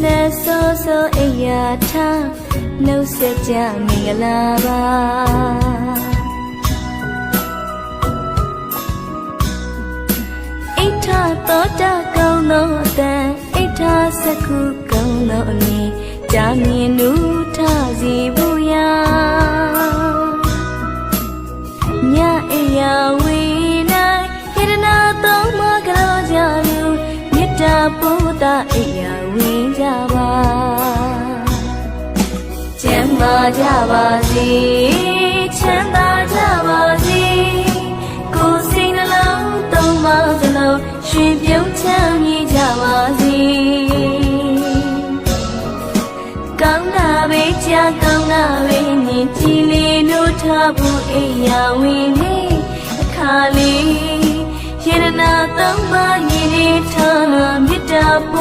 နဲ့ဆိုဆိုအိယာထားနှုတ်ဆက်ကြမင်္ဂလာပါအိဋ္ဌသောတာကောင်းသောအတန်အိဋ္ဌစက္ခုကောင်းသောအမည်ကြာမြင်နုထစီဘူးယာညအိယာဝေနိုင်ယတနာသုံးပါးကြောကြလူမေတ္တာပို့တာအိယာဝင်ကြပါကျမ်းမာကြပါစေချမ်းသာကြပါစေကိုယ်စိတ်နှလုံးသုံးပါးစလုံးရွှင်ပြုံးချမ်းမြေ့ကြပါစေကောင်းတာပဲကြာကောင်းတာပဲမြင်ကြည်လေးတို့ထားဖို့အိယာဝင်နေအခါလေးယတနာသုံးပါးရည်ရထားမေတ္တာ